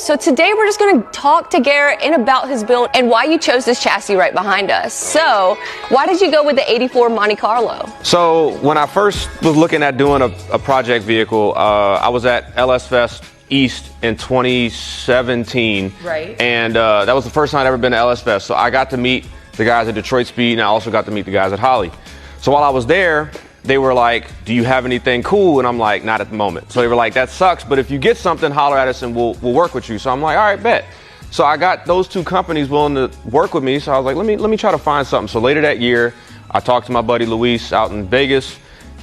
So today we're just going to talk to Garrett and about his build and why you chose this chassis right behind us. So why did you go with the 84 Monte Carlo? So when I first was looking at doing a project vehicle, I was at LS Fest East in 2017. Right. And that was the first time I'd ever been to LS Fest. So I got to meet the guys at Detroit Speed, and I also got to meet the guys at Holley. So while I was there, they were like, do you have anything cool? And I'm like, not at the moment. So they were like, that sucks, but if you get something, holler at us and we'll work with you. So I'm like, all right, bet. So I got those two companies willing to work with me. So I was like, let me try to find something. So later that year, I talked to my buddy Luis out in Vegas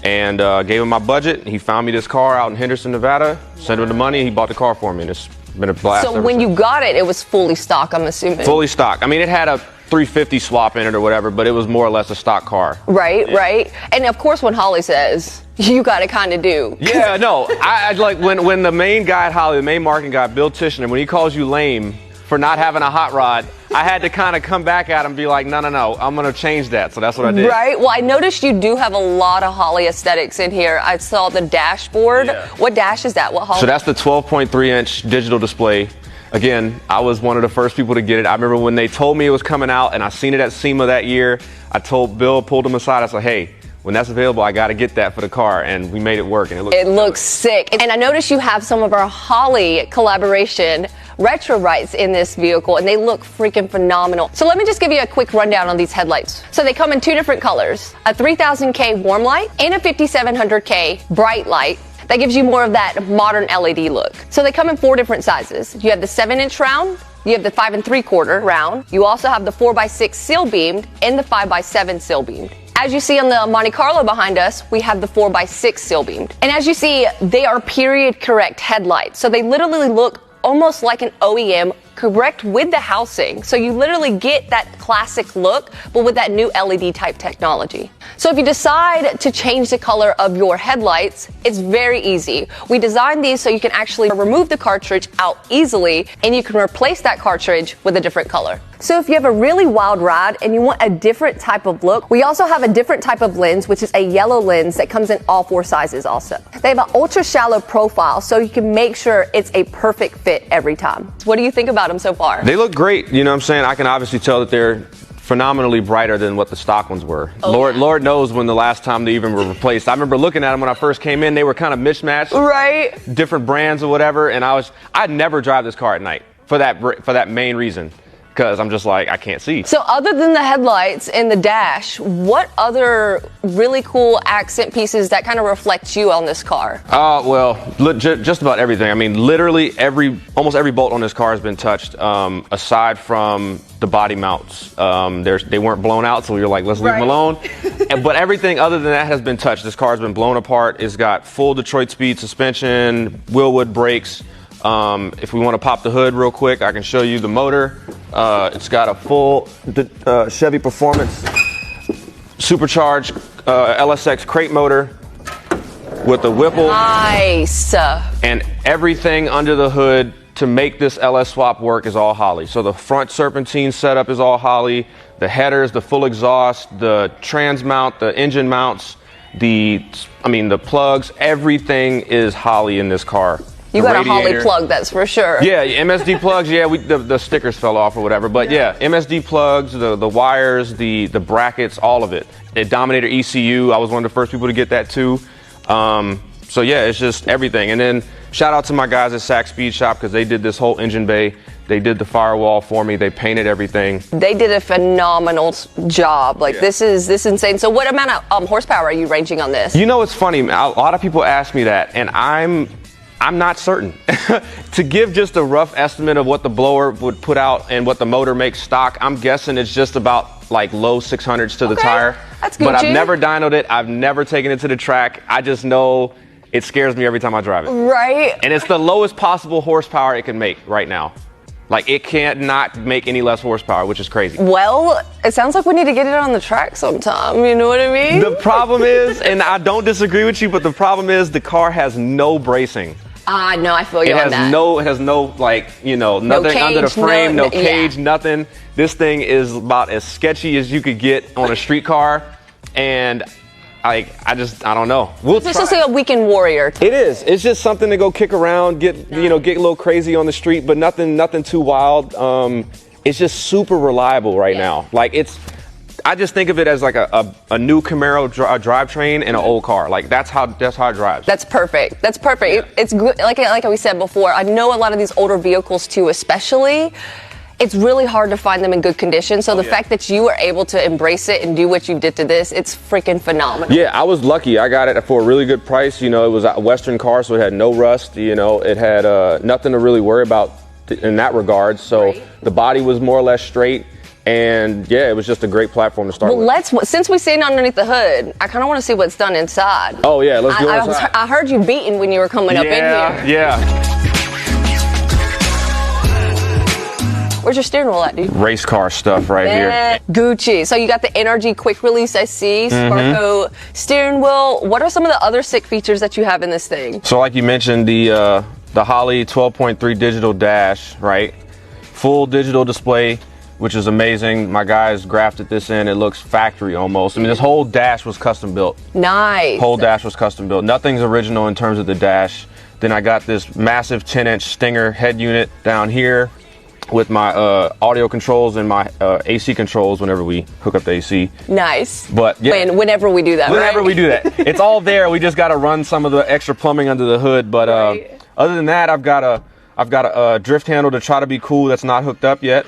and gave him my budget. He found me this car out in Henderson, Nevada, sent him the money, and he bought the car for me. And it's been a blast. So when you got it, it was fully stock, I'm assuming. Fully stock. I mean, it had a 350 swap in it or whatever, but it was more or less a stock car. Right, yeah. Right. And of course, when Holley says, you got to kind of do. Yeah, no, I like when the main guy at Holley, the main marketing guy, Bill Tishner, when he calls you lame for not having a hot rod, I had to kind of come back at him and be like, no, I'm going to change that. So that's what I did. Right. Well, I noticed you do have a lot of Holley aesthetics in here. I saw the dashboard. Yeah. What dash is that? What Holley? So that's the 12.3-inch digital display. Again, I was one of the first people to get it. I remember when they told me it was coming out and I seen it at SEMA that year, I told Bill, pulled him aside, I said, hey, when that's available, I got to get that for the car, and we made it work, and it looks sick. And I noticed you have some of our Holley collaboration retro rights in this vehicle, and they look freaking phenomenal. So let me just give you a quick rundown on these headlights. So they come in two different colors, a 3000K warm light and a 5700K bright light. That gives you more of that modern LED look. So they come in four different sizes. You have the 7-inch round, you have the 5 3/4 round, you also have the 4x6 seal beamed and the 5x7 seal beamed. As you see on the Monte Carlo behind us, we have the 4x6 seal beamed. And as you see, they are period correct headlights. So they literally look almost like an OEM correct with the housing. So you literally get that classic look, but with that new LED type technology. So if you decide to change the color of your headlights, it's very easy. We designed these so you can actually remove the cartridge out easily, and you can replace that cartridge with a different color. So if you have a really wild ride and you want a different type of look, we also have a different type of lens, which is a yellow lens that comes in all four sizes also. They have an ultra shallow profile, so you can make sure it's a perfect fit every time. What do you think about them so far? They look great. You know what I'm saying? I can obviously tell that they're phenomenally brighter than what the stock ones were. Oh, Lord knows when the last time they even were replaced. I remember looking at them when I first came in. They were kind of mismatched. Right. Different brands or whatever. And I'd never drive this car at night for that main reason. Because I'm just like, I can't see. So other than the headlights and the dash, what other really cool accent pieces that kind of reflect you on this car? Well, just about everything. I mean, literally almost every bolt on this car has been touched, aside from the body mounts. They weren't blown out, so we were like, let's leave them alone. But everything other than that has been touched. This car has been blown apart. It's got full Detroit Speed suspension, Willwood brakes. If we want to pop the hood real quick, I can show you the motor. It's got a full Chevy Performance supercharged LSX crate motor with a Whipple. Nice. And everything under the hood to make this LS swap work is all Holley. So the front serpentine setup is all Holley. The headers, the full exhaust, the trans mount, the engine mounts, the plugs, everything is Holley in this car. You got a Holley plug, that's for sure. Yeah, MSD plugs, yeah, the stickers fell off or whatever. But yeah, MSD plugs, the wires, the brackets, all of it. The Dominator ECU, I was one of the first people to get that too. So yeah, it's just everything. And then shout out to my guys at Sac Speed Shop because they did this whole engine bay. They did the firewall for me. They painted everything. They did a phenomenal job. Like, yeah. This is insane. So what amount of horsepower are you ranging on this? You know, it's funny. A lot of people ask me that, and I'm not certain. To give just a rough estimate of what the blower would put out and what the motor makes stock, I'm guessing it's just about like low 600s to the tire. That's good. But I've never dynoed it. I've never taken it to the track. I just know it scares me every time I drive it. Right. And it's the lowest possible horsepower it can make right now. Like, it can't not make any less horsepower, which is crazy. Well, it sounds like we need to get it on the track sometime, you know what I mean? The problem is, and I don't disagree with you, but the problem is the car has no bracing. No, I feel you on that. It has no, like, you know, nothing cage, under the frame, no cage, yeah. Nothing. This thing is about as sketchy as you could get on a street car. And I don't know. We'll It's try. just like a weekend warrior. It is. It's just something to go kick around, get get a little crazy on the street, but nothing too wild. It's just super reliable right now. Like I just think of it as like a new Camaro drivetrain in an old car. Like that's how it drives. That's perfect. That's perfect. Yeah. It's good. Like we said before, I know a lot of these older vehicles too, especially. It's really hard to find them in good condition. So the fact that you were able to embrace it and do what you did to this, it's freaking phenomenal. Yeah, I was lucky. I got it for a really good price. It was a Western car, so it had no rust. It had nothing to really worry about in that regard. So the body was more or less straight. And yeah, it was just a great platform to start with. Since we seen underneath the hood, I kind of want to see what's done inside. Oh yeah, let's go inside. I heard you beating when you were coming up in here. Yeah. Where's your steering wheel at, dude? Race car stuff right here. Gucci. So you got the Energy Quick Release SC, Sparko steering wheel. What are some of the other sick features that you have in this thing? So like you mentioned, the Holley 12.3 digital dash, right? Full digital display, which is amazing. My guys grafted this in. It looks factory almost. I mean, this whole dash was custom built. Nice. Whole dash was custom built. Nothing's original in terms of the dash. Then I got this massive 10-inch Stinger head unit down here with my audio controls and my AC controls whenever we hook up the AC. Nice. But yeah, whenever we do that, whenever we do that, it's all there. We just got to run some of the extra plumbing under the hood. But other than that, I've got a drift handle to try to be cool that's not hooked up yet.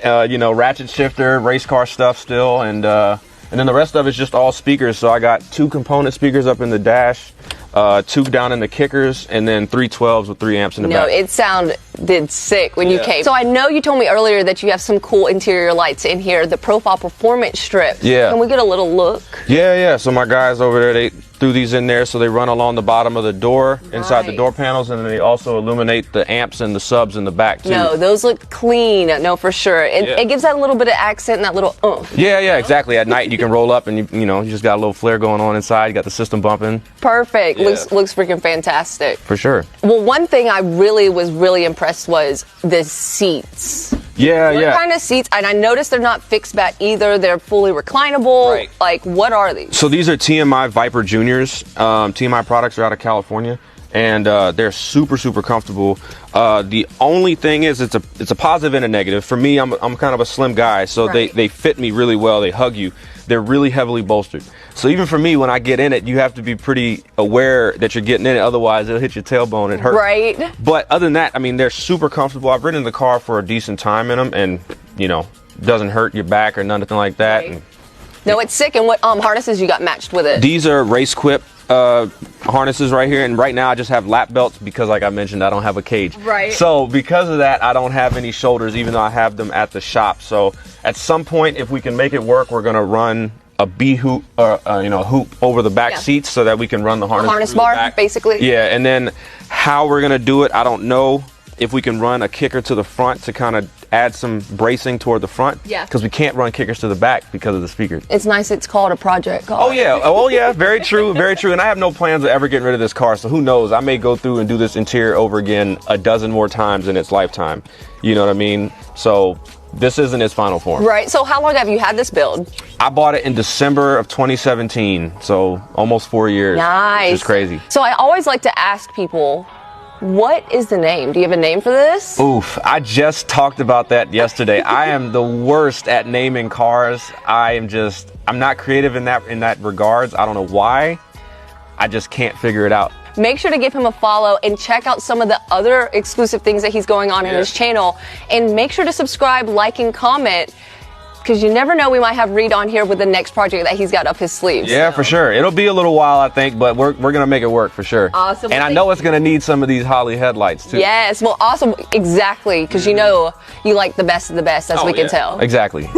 Ratchet shifter, race car stuff still, and then the rest of it's just all speakers. So I got 2 component speakers up in the dash, 2 down in the kickers, and then 3 12s with 3 amps in the back. No, it sounded sick when you came. So I know you told me earlier that you have some cool interior lights in here, the Profile Performance strip. Yeah. Can we get a little look? Yeah. So my guys over there, they threw these in there so they run along the bottom of the door, inside the door panels, and then they also illuminate the amps and the subs in the back too. No, those look clean. No, for sure. It gives that a little bit of accent and that little Yeah, exactly. At night you can roll up and you just got a little flare going on inside. You got the system bumping. Perfect. Looks freaking fantastic. For sure. Well, one thing I was really impressed was the seats. Yeah. What kind of seats? And I noticed they're not fixed back either. They're fully reclinable. Right. Like, what are these? So these are TMI Viper Juniors. TMI products are out of California, and they're super comfortable. The only thing is it's a positive and a negative. For me, I'm kind of a slim guy, so they fit me really well. They hug you. They're really heavily bolstered. So even for me, when I get in it, you have to be pretty aware that you're getting in it. Otherwise, it'll hit your tailbone and hurt. Right. But other than that, I mean, they're super comfortable. I've ridden in the car for a decent time in them, and doesn't hurt your back or nothing like that. Right. No, it's sick. And what harnesses you got matched with it? These are Race Quip harnesses right here, and right now I just have lap belts because, like I mentioned, I don't have a cage. Right. So because of that, I don't have any shoulders, even though I have them at the shop. So at some point, if we can make it work, we're gonna run a B hoop, hoop over the back seats so that we can run the harness bar, basically. Yeah, and then how we're gonna do it, I don't know. If we can run a kicker to the front to kind of add some bracing toward the front. Yeah. Because we can't run kickers to the back because of the speakers. It's nice it's called a project car. Oh yeah, very true. And I have no plans of ever getting rid of this car, so who knows? I may go through and do this interior over again a dozen more times in its lifetime. You know what I mean? So this isn't its final form. Right. So how long have you had this build? I bought it in December of 2017, so almost 4 years. Nice. Which is crazy. So I always like to ask people, what is the name? Do you have a name for this? Oof, I just talked about that yesterday. I am the worst at naming cars. I'm not creative in that regards. I don't know why. I just can't figure it out. Make sure to give him a follow and check out some of the other exclusive things that he's going on in his channel. And make sure to subscribe, like, and comment, because you never know, we might have Reed on here with the next project that he's got up his sleeves. Yeah, for sure. It'll be a little while, I think, but we're going to make it work for sure. Awesome. And I know it's going to need some of these Holley headlights, too. Yes, well, awesome. Exactly, because you know you like the best of the best, as we can tell. Exactly.